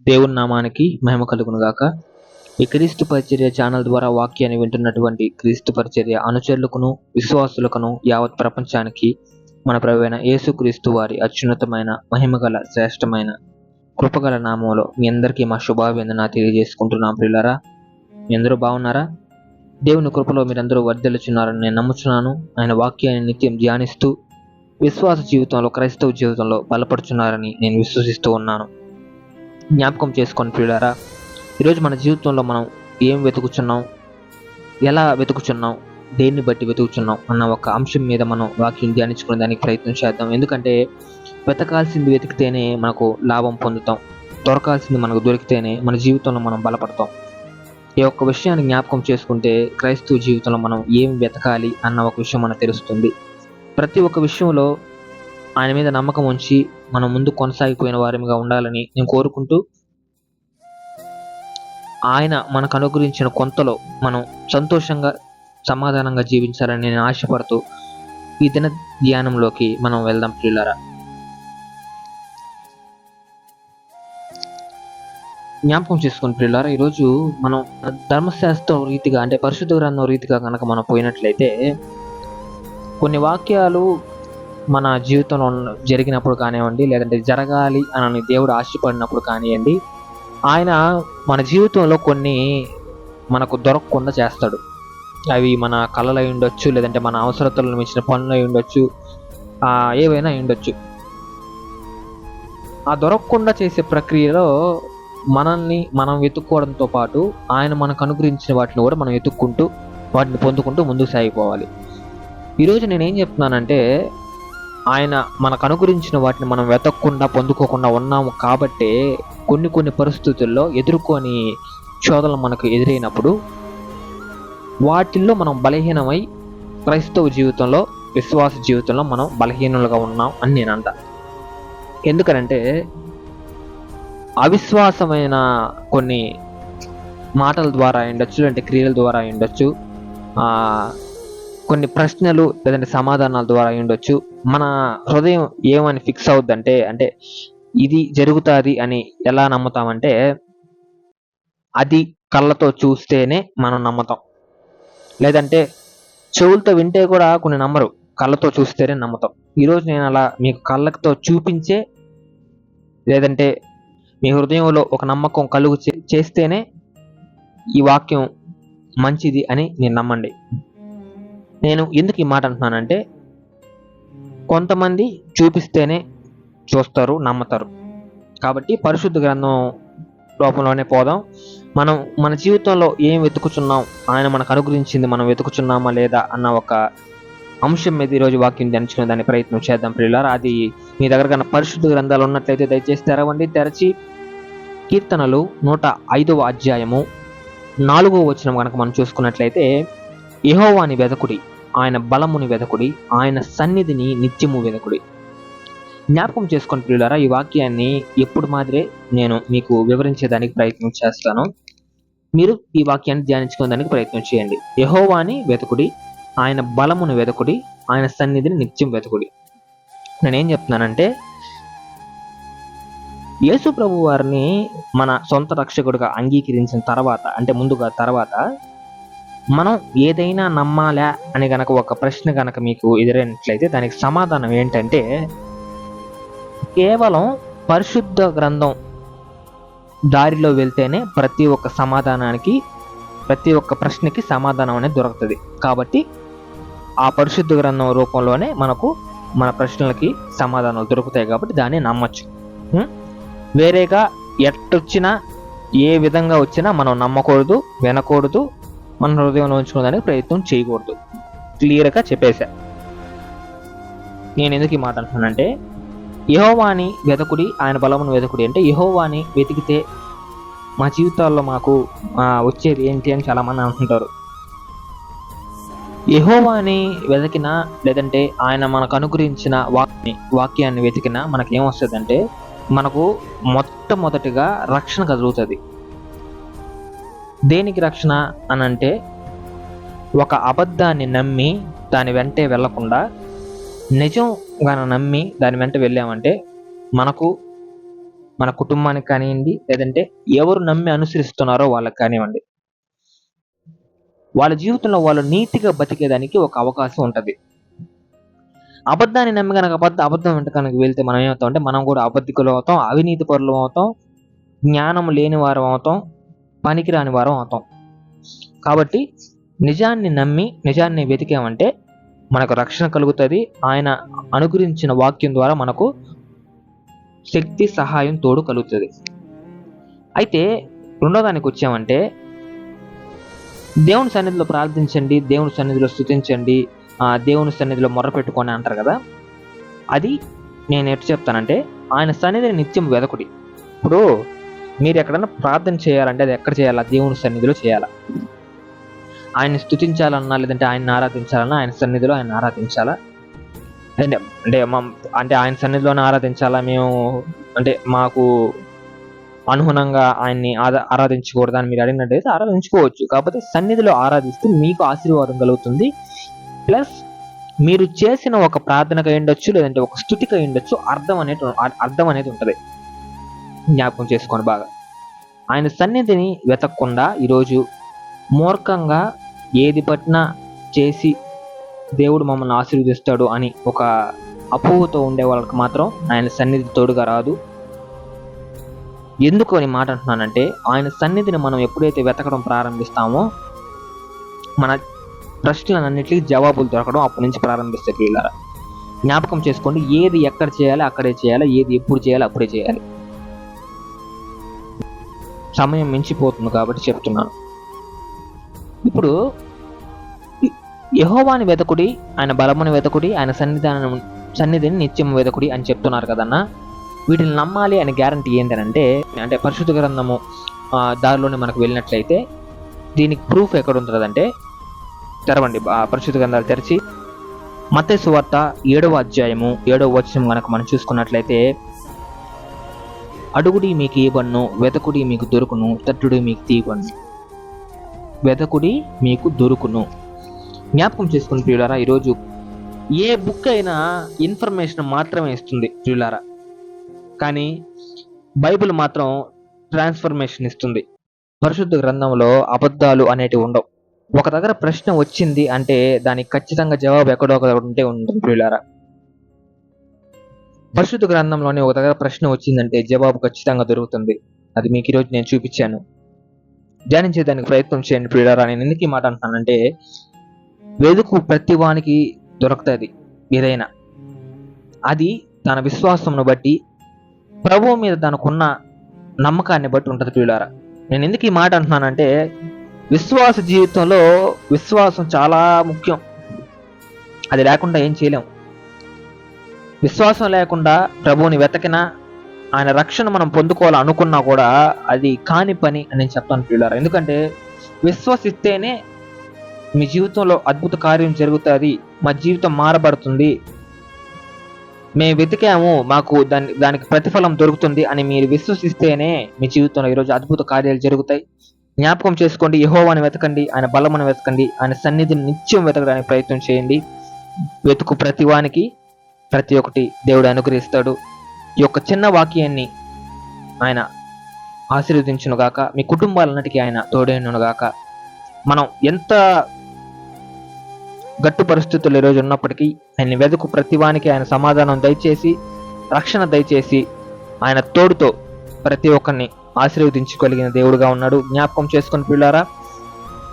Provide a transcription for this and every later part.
దేవుని నామానికి మహిమ కలుగును గాక. ఈ క్రీస్తు పరిచర్య ఛానల్ ద్వారా వాక్యాన్ని వింటున్నటువంటి క్రీస్తు పరిచర్య అనుచరులకును విశ్వాసులకును యావత్ ప్రపంచానికి మన ప్రభువైన యేసుక్రీస్తు వారి అత్యున్నతమైన మహిమగల శ్రేష్టమైన కృపగల నామంలో మీ అందరికీ మా శుభాభివందన తెలియజేసుకుంటున్నాం. ప్రియులారా, మీ అందరూ బాగున్నారా? దేవుని కృపలో మీరందరూ వర్ధిల్లుచున్నారని నేను నమ్ముచున్నాను. ఆయన వాక్యాన్ని నిత్యం ధ్యానిస్తూ విశ్వాస జీవితంలో, క్రైస్తవ జీవితంలో బలపడుచున్నారని నేను విశ్వసిస్తూ ఉన్నాను. జ్ఞాపకం చేసుకొని ప్రియులారా, ఈరోజు మన జీవితంలో మనం ఏం వెతుకుచున్నాం, ఎలా వెతుకుచున్నాం, దేన్ని బట్టి వెతుకుచున్నాం అన్న ఒక అంశం మీద మనం వాక్యం ధ్యానించుకునే దానికి ప్రయత్నం చేద్దాం. ఎందుకంటే వెతకాల్సింది వెతికితేనే మనకు లాభం పొందుతాం, దొరకాల్సింది మనకు దొరికితేనే మన జీవితంలో మనం బలపడతాం. ఈ ఒక్క విషయాన్ని జ్ఞాపకం చేసుకుంటే క్రైస్తవ జీవితంలో మనం ఏం వెతకాలి అన్న ఒక విషయం మనకు తెలుస్తుంది. ప్రతి ఒక్క విషయంలో ఆయన మీద నమ్మకం ఉంచి మనం ముందు కొనసాగిపోయిన వారిగా ఉండాలని నేను కోరుకుంటూ, ఆయన మనకు అనుగ్రహించిన కొంతలో మనం సంతోషంగా సమాధానంగా జీవించాలని నేను ఆశపడుతూ ఈ దిన ధ్యానంలోకి మనం వెళ్దాం. ప్రియులారా, జ్ఞాపకం చేసుకుని ప్రియులారా, ఈరోజు మనం ధర్మశాస్త్రం రీతిగా అంటే పరిశుద్ధ గ్రంథం రీతిగా కనుక మనం పోయినట్లయితే కొన్ని వాక్యాలు మన జీవితంలో జరిగినప్పుడు కానివ్వండి, లేదంటే జరగాలి అని దేవుడు ఆశపడినప్పుడు కానివ్వండి, ఆయన మన జీవితంలో కొన్ని మనకు దొరకకుండా చేస్తాడు. అవి మన కళలు అయి ఉండొచ్చు, లేదంటే మన అవసరతలను మించిన పనులు అయి ఉండొచ్చు, ఏవైనా అయి ఉండొచ్చు. ఆ దొరకకుండా చేసే ప్రక్రియలో మనల్ని మనం వెతుక్కోవడంతో పాటు ఆయన మనకు అనుగ్రహించిన వాటిని కూడా మనం వెతుక్కుంటూ వాటిని పొందుకుంటూ ముందుకు సాగిపోవాలి. ఈరోజు నేనేం చెప్తున్నానంటే, ఆయన మనకు అనుగ్రహించిన వాటిని మనం వెతకకుండా పొందుకోకుండా ఉన్నాము కాబట్టే కొన్ని పరిస్థితుల్లో ఎదుర్కొని శోధనలు మనకు ఎదురైనప్పుడు వాటిల్లో మనం బలహీనమై క్రైస్తవ జీవితంలో, విశ్వాస జీవితంలో మనం బలహీనులుగా ఉన్నాం అని నేను అంట. ఎందుకనంటే అవిశ్వాసమైన కొన్ని మాటల ద్వారా ఉండొచ్చు, అంటే క్రియల ద్వారా ఉండొచ్చు, కొన్ని ప్రశ్నలు లేదంటే సమాధానాల ద్వారా ఉండొచ్చు. మన హృదయం ఏమని ఫిక్స్ అవుద్దంటే, అంటే ఇది జరుగుతుంది అని ఎలా నమ్ముతామంటే, అది కళ్ళతో చూస్తేనే మనం నమ్ముతాం, లేదంటే చెవులతో వింటే కూడా కొన్ని నమ్మరు, కళ్ళతో చూస్తేనే నమ్ముతాం. ఈరోజు నేను అలా మీకు కళ్ళతో చూపించే, లేదంటే మీ హృదయంలో ఒక నమ్మకం కలుగు చేస్తేనే ఈ వాక్యం మంచిది అని నేను నమ్మండి. నేను ఎందుకు ఈ మాట అంటున్నానంటే, కొంతమంది చూపిస్తేనే చూస్తారు, నమ్ముతారు. కాబట్టి పరిశుద్ధ గ్రంథం రూపంలోనే పోదాం. మనం మన జీవితంలో ఏం వెతుకుచున్నాం, ఆయన మనకు అనుగ్రహించింది మనం వెతుకుచున్నామా లేదా అన్న ఒక అంశం మీద ఈరోజు వాక్యం ధ్యానించుకునే దాని ప్రయత్నం చేద్దాం. ప్రియులారా, అది మీ దగ్గర కన్నా పరిశుద్ధ గ్రంథాలు ఉన్నట్లయితే దయచేసి తెరవండి. తెరచి కీర్తనలు 105వ అధ్యాయము 4వ వచనం కనుక మనం చూసుకున్నట్లయితే, యెహోవాని వెదకుడి, ఆయన బలముని వెదకుడి, ఆయన సన్నిధిని నిత్యము వెదకుడి. జ్ఞాపకం చేసుకొని ప్రియులారా, ఈ వాక్యాన్ని ఎప్పుడు మాదిరే నేను మీకు వివరించేదానికి ప్రయత్నం చేస్తాను. మీరు ఈ వాక్యాన్ని ధ్యానించుకోవడానికి ప్రయత్నం చేయండి. యెహోవాని వెదకుడి, ఆయన బలమును వెదకుడి, ఆయన సన్నిధిని నిత్యం వెదకుడి. నేనేం చెప్తున్నానంటే, యేసు ప్రభు వారిని మన సొంత రక్షకుడిగా అంగీకరించిన తర్వాత, అంటే ముందుగా తర్వాత మనం ఏదైనా నమ్మాలా అని గనక ఒక ప్రశ్న గనక మీకు ఎదురైనట్లయితే దానికి సమాధానం ఏంటంటే, కేవలం పరిశుద్ధ గ్రంథం దారిలో వెళ్తేనే ప్రతి ఒక్క సమాధానానికి, ప్రతి ఒక్క ప్రశ్నకి సమాధానం అనేది దొరుకుతుంది. కాబట్టి ఆ పరిశుద్ధ గ్రంథం రూపంలోనే మనకు మన ప్రశ్నలకి సమాధానాలు దొరుకుతాయి. కాబట్టి దాన్ని నమ్మచ్చు. వేరేగా ఎట్టొచ్చినా, ఏ విధంగా వచ్చినా మనం నమ్మకూడదు, వినకూడదు, మన హృదయంలో ఉంచుకోవడానికి ప్రయత్నం చేయకూడదు. క్లియర్గా చెప్పేశా. నేను ఎందుకు ఈ మాట అంటున్నానంటే, యెహోవాని వెదకుడి, ఆయన బలమును వెదకుడి అంటే, యెహోవాని వెతికితే మా జీవితాల్లో మాకు వచ్చేది ఏంటి అని చాలామంది అంటుంటారు. యెహోవాని వెతికినా, లేదంటే ఆయన మనకు అనుగ్రహించిన వాక్యాన్ని వెతికినా మనకేమొస్తుందంటే, మనకు మొట్టమొదటిగా రక్షణ కలుగుతుంది. దేనికి రక్షణ అనంటే, ఒక అబద్ధాన్ని నమ్మి దాని వెంటే వెళ్లకుండా నిజంగా నమ్మి దాని వెంట వెళ్ళామంటే మనకు మన కుటుంబానికి కానివ్వండి, లేదంటే ఎవరు నమ్మి అనుసరిస్తున్నారో వాళ్ళకి కానివ్వండి, వాళ్ళ జీవితంలో వాళ్ళు నీతిగా బతికేదానికి ఒక అవకాశం ఉంటుంది. అబద్ధాన్ని నమ్మి కనుక అబద్ధం వెంట కనుక వెళ్తే మనం ఏమవుతాం అంటే మనం కూడా అబద్ధికులు అవుతాం, అవినీతి పరులు అవుతాం, జ్ఞానం లేని వారం అవుతాం, పనికిరాని వారం అవుతాం. కాబట్టి నిజాన్ని నమ్మి నిజాన్ని వెతికామంటే మనకు రక్షణ కలుగుతుంది. ఆయన అనుగ్రహించిన వాక్యం ద్వారా మనకు శక్తి, సహాయం, తోడు కలుగుతుంది. అయితే రెండో దానికి వచ్చామంటే దేవుని సన్నిధిలో ప్రార్థించండి, దేవుని సన్నిధిలో స్తుతించండి, దేవుని సన్నిధిలో మొర్ర పెట్టుకొని అంటారు కదా. అది నేను ఎట్లా చెప్తానంటే ఆయన సన్నిధిని నిత్యం వెదకుడి. ఇప్పుడు మీరు ఎక్కడన్నా ప్రార్థన చేయాలంటే అది ఎక్కడ చేయాలా? దేవుని సన్నిధిలో చేయాలా. ఆయన్ని స్తుతించాలన్నా లేదంటే ఆయన్ని ఆరాధించాలన్నా ఆయన సన్నిధిలో ఆయన ఆరాధించాలా. అంటే ఆయన సన్నిధిలోనే ఆరాధించాలా మేము అంటే మాకు అనుగుణంగా ఆయన్ని ఆరాధించకూడదని మీరు అడిగినట్టయితే ఆరాధించుకోవచ్చు. కాకపోతే సన్నిధిలో ఆరాధిస్తే మీకు ఆశీర్వాదం కలుగుతుంది. ప్లస్ మీరు చేసిన ఒక ప్రార్థనకు అయ్యుండొచ్చు, లేదంటే ఒక స్తుతికి అయ్యుండొచ్చు, అర్థం అనేది ఉంటుంది. జ్ఞాపకం చేసుకోండి బాగా. ఆయన సన్నిధిని వెతకకుండా ఈరోజు మూర్ఖంగా ఏది పట్టినా చేసి దేవుడు మమ్మల్ని ఆశీర్వదిస్తాడు అని ఒక అపోహతో ఉండే వాళ్ళకి మాత్రం ఆయన సన్నిధి తోడుగా రాదు. ఎందుకు అని మాట అంటున్నానంటే ఆయన సన్నిధిని మనం ఎప్పుడైతే వెతకడం ప్రారంభిస్తామో మన ప్రశ్నలన్నిటికీ జవాబులు దొరకడం అప్పటి నుంచి ప్రారంభిస్తే వీళ్ళారా. జ్ఞాపకం చేసుకోండి, ఏది ఎక్కడ చేయాలి అక్కడే చేయాలి, ఏది ఎప్పుడు చేయాలి అప్పుడే చేయాలి. సమయం మించిపోతుంది కాబట్టి చెప్తున్నాను. ఇప్పుడు యెహోవాని వెతకుడి, ఆయన బలముని వెతకుడి, ఆయన సన్నిధిని నిత్యం వెతకుడి అని చెప్తున్నారు కదన్నా. వీటిని నమ్మాలి అనే గ్యారంటీ ఏంటంటే అంటే పరిశుద్ధ గ్రంథము దారిలోనే మనకు వెళ్ళినట్లయితే దీనికి ప్రూఫ్ ఎక్కడ ఉంటుందంటే తెరవండి పరిశుద్ధ గ్రంథాలు తెరిచి మత్తయి సువార్త 7వ అధ్యాయము 7వ వచనం కనుక మనం చూసుకున్నట్లయితే, అడుగుడి మీకు ఇవ్వబడును, వెతకుడి మీకు దొరుకును, తట్టుడి మీకు తీయబడును. వెతకుడి మీకు దొరుకును. జ్ఞాపకం చేసుకుని ప్రియులారా, ఈరోజు ఏ బుక్ అయినా ఇన్ఫర్మేషన్ మాత్రమే ఇస్తుంది ప్రియులారా, కానీ బైబిల్ మాత్రం ట్రాన్స్ఫర్మేషన్ ఇస్తుంది. పరిశుద్ధ గ్రంథంలో అబద్ధాలు అనేటివి ఉండవు. ఒక దగ్గర ప్రశ్న వచ్చింది అంటే దానికి ఖచ్చితంగా జవాబు ఎక్కడో ఒక ఉంటే ఉంటుంది ప్రియులారా. పరిశుద్ధ గ్రంథంలోనే ఒక దగ్గర ప్రశ్న వచ్చిందంటే జవాబు ఖచ్చితంగా దొరుకుతుంది. అది మీకు ఈరోజు నేను చూపించాను. ధ్యానించేదానికి ప్రయత్నం చేయండి ప్రియులారా. నేను ఎందుకు ఈ మాట అంటున్నానంటే వెదుకు ప్రతి వానికి దొరుకుతుంది ఏదైనా. అది తన విశ్వాసంను బట్టి, ప్రభువు మీద తనకున్న నమ్మకాన్ని బట్టి ఉంటుంది ప్రియులారా. నేను ఎందుకు ఈ మాట అంటున్నానంటే విశ్వాస జీవితంలో విశ్వాసం చాలా ముఖ్యం. అది లేకుండా ఏం చేయలేం. విశ్వాసం లేకుండా ప్రభువుని వెతకినా ఆయన రక్షణ మనం పొందుకోవాలనుకున్నా కూడా అది కాని పని అని నేను చెప్తాను ప్రియులారా. ఎందుకంటే విశ్వసిస్తేనే మీ జీవితంలో అద్భుత కార్యం జరుగుతుంది, మా జీవితం మారబడుతుంది, మేము వెతికాము మాకు దానికి ప్రతిఫలం దొరుకుతుంది అని మీరు విశ్వసిస్తేనే మీ జీవితంలో ఈరోజు అద్భుత కార్యాలు జరుగుతాయి. జ్ఞాపకం చేసుకోండి, యెహోవాను వెతకండి, ఆయన బలమును వెతకండి, ఆయన సన్నిధిని నిత్యం వెతకడానికి ప్రయత్నం చేయండి. వెతుకు ప్రతి వానికి ప్రతి ఒక్కటి దేవుడు అనుగ్రహిస్తాడు. ఈ యొక్క చిన్న వాక్యాన్ని ఆయన ఆశీర్వదించునుగాక. మీ కుటుంబాలన్నిటికీ ఆయన తోడైనగాక. మనం ఎంత గట్టు పరిస్థితులు ఈరోజు ఉన్నప్పటికీ ఆయన వెతుకు ప్రతివానికి ఆయన సమాధానం దయచేసి, రక్షణ దయచేసి, ఆయన తోడుతో ప్రతి ఒక్కరిని ఆశీర్వదించుకోగలిగిన దేవుడుగా ఉన్నాడు. జ్ఞాపకం చేసుకుని పిల్లారా,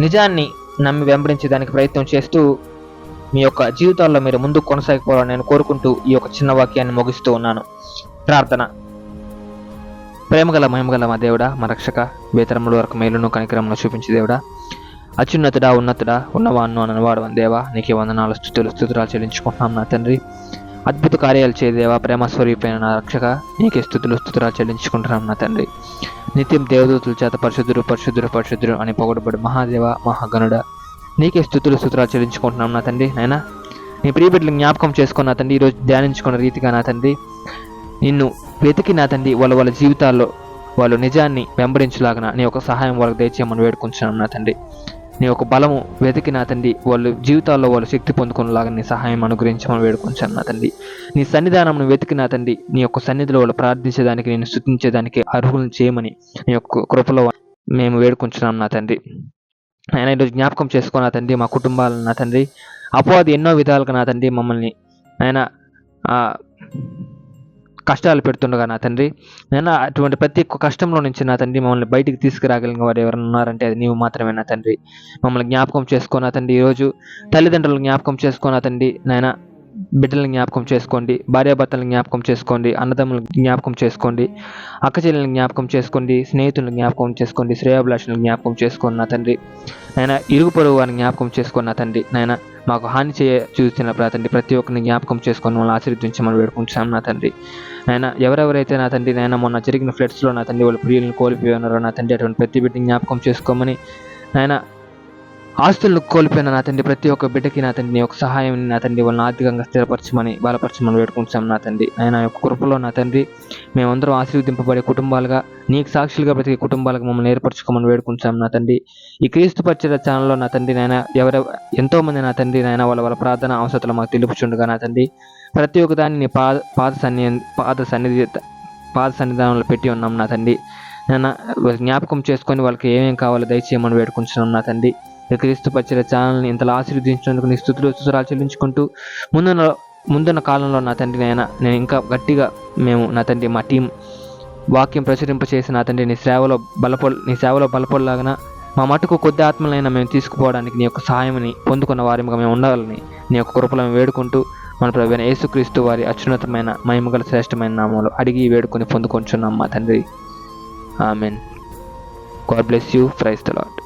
నిజాన్ని నమ్మి వెంబడించేదానికి ప్రయత్నం చేస్తూ మీ యొక్క జీవితాల్లో మీరు ముందుకు కొనసాగిపోవాలని నేను కోరుకుంటూ ఈ యొక్క చిన్న వాక్యాన్ని ముగిస్తూ ఉన్నాను. ప్రార్థన. ప్రేమగల మహిమగల మా దేవుడా, మా రక్షక, వేతరముల వరకు మేలును కనికరమును చూపించే దేవుడా, అత్యున్నతుడా, ఉన్నతుడా, ఉన్నవాన్ను అనవాడు దేవా, నీకే వందనాలు, స్తుతురాలు చెల్లించుకుంటున్నాం నా తండ్రి. అద్భుత కార్యాలు చేయదేవా, ప్రేమ స్వరూపైన నా రక్షక, నీకే స్తుతురాలు చెల్లించుకుంటున్నాం నా తండ్రి. నిత్యం దేవదూతుల చేత పరిశుద్ధుడు పరిశుద్ధుడు పరిశుద్ధుడు అని పొగడబడి మహాదేవ మహాగణుడ, నీకే స్తుతురాలు చెల్లించుకుంటున్నాం నా తండ్రి. అయినా నీ ప్రియబిడ్డలు జ్ఞాపకం చేసుకున్న నా తండ్రి, ఈరోజు ధ్యానించుకున్న రీతిగా నా తండ్రి, నిన్ను వెతికి నా తండ్రి వాళ్ళ జీవితాల్లో వాళ్ళు నిజాన్ని వెంబడించలాగిన నీ యొక్క సహాయం వాళ్ళకి దయచేయమని వేడుకుంటున్నాం నా తండ్రి. నీ యొక్క బలము వెతికి నా తండ్రి వాళ్ళు జీవితాల్లో వాళ్ళు శక్తి పొందుకునేలాగా నీ సహాయం అనుగ్రహించమని వేడుకొంచాను నా తండ్రి. నీ సన్నిధానంను వెతికి నా తండ్రి నీ యొక్క సన్నిధిలో వాళ్ళు ప్రార్థించేదానికి, నేను స్తుతించేదానికి అర్హులను చేయమని నీ యొక్క కృపలో మేము వేడుకుంటున్నాం నా తండ్రి. ఆయన ఈరోజు జ్ఞాపకం చేసుకో నా తండ్రి మా కుటుంబాలను నా తండ్రి. అపవాది ఎన్నో విధాలుగా నా తండ్రి మమ్మల్ని ఆయన కష్టాలు పెడుతుండగా నా తండ్రి, నేను అటువంటి ప్రతి ఒక్క కష్టంలో నుంచి నా తండ్రి మమ్మల్ని బయటికి తీసుకురాగలిగిన వారు ఎవరైనా ఉన్నారంటే అది నీవు మాత్రమే నా తండ్రి. మమ్మల్ని జ్ఞాపకం చేసుకో నా తండ్రి. ఈరోజు తల్లిదండ్రులను జ్ఞాపకం చేసుకో నా తండ్రి. నాయన బిడ్డలను జ్ఞాపకం చేసుకోండి, భార్యాభర్తలను జ్ఞాపకం చేసుకోండి, అన్నదమ్ములను జ్ఞాపకం చేసుకోండి, అక్క చెల్లెలను జ్ఞాపకం చేసుకోండి, స్నేహితులను జ్ఞాపకం చేసుకోండి, శ్రేయాభిలాషులను జ్ఞాపకం చేసుకోండి నా తండ్రి. నాయన ఇరుగు పొరుగు వారిని జ్ఞాపకం చేసుకోండి నా తండ్రి. నాయన మాకు హాని చూస్తున్న తండ్రి ప్రతి ఒక్కరిని జ్ఞాపకం చేసుకొని మమ్మల్ని ఆశీర్వదించమని వేడుకుంటున్నాం నా తండ్రి. నాయన ఎవరెవరైతే నా తండ్రి నాయన మొన్న జరిగిన ఫ్లడ్స్లో నా తండ్రి వాళ్ళ ప్రియులను కోల్పోయి ఉన్నారో నా తండ్రి అటువంటి ప్రతి బిడ్డని జ్ఞాపకం చేసుకోమని, నాయన ఆస్తులను కోల్పోయిన నా తండ్రి ప్రతి ఒక్క బిడ్డకి నా తండ్రి నీ యొక్క సహాయం నా తండ్రి వాళ్ళని ఆర్థికంగా స్థిరపరచమని బలపరచమని వేడుకుంటాం నా తండ్రి. ఆయన యొక్క కృపలో నా తండ్రి మేమందరం ఆశీర్వదింపబడే కుటుంబాలుగా, నీకు సాక్షులుగా ప్రతి కుటుంబాలకు మమ్మల్ని ఏర్పరచుకోమని వేడుకుంటాం నా తండ్రి. ఈ క్రీస్తు పరిచర్య ఛానల్లో నా తండ్రి నాయన ఎంతోమంది నా తండ్రి నాయన వాళ్ళ ప్రార్థన అవసరాలు మాకు తెలుపుచుండగా నా తండ్రి ప్రతి ఒక్క దాన్ని నీ పాద సన్నిధానంలో పెట్టి ఉన్నాం నా తండ్రి. నాయన జ్ఞాపకం చేసుకొని వాళ్ళకి ఏమేం కావాలో దయచేయమని వేడుకుంటున్నాం నా తండ్రి. క్రీస్తు పరిచర్య ఛానల్ని ఇంతలా ఆశీర్వదించినందుకు నీ స్తుతులు చెల్లించుకుంటూ ముందున్న కాలంలో నా తండ్రి నేను ఇంకా గట్టిగా మేము నా తండ్రి మా టీం వాక్యం ప్రచురింపచేసి నా తండ్రి నీ సేవలో బలపడలాగా మా మటుకు కొద్ది ఆత్మలైనా మేము తీసుకుపోవడానికి నీ యొక్క సహాయంని పొందుకున్న వారిగా మేము ఉండాలని నీ యొక్క కృపలను వేడుకుంటూ మన ప్రభువైన యేసుక్రీస్తు వారి అత్యున్నతమైన మహిమగల శ్రేష్టమైన నామంలో అడిగి వేడుకొని పొందుకొంచున్నాం మా తండ్రి. Amen. God bless you. Praise the lord.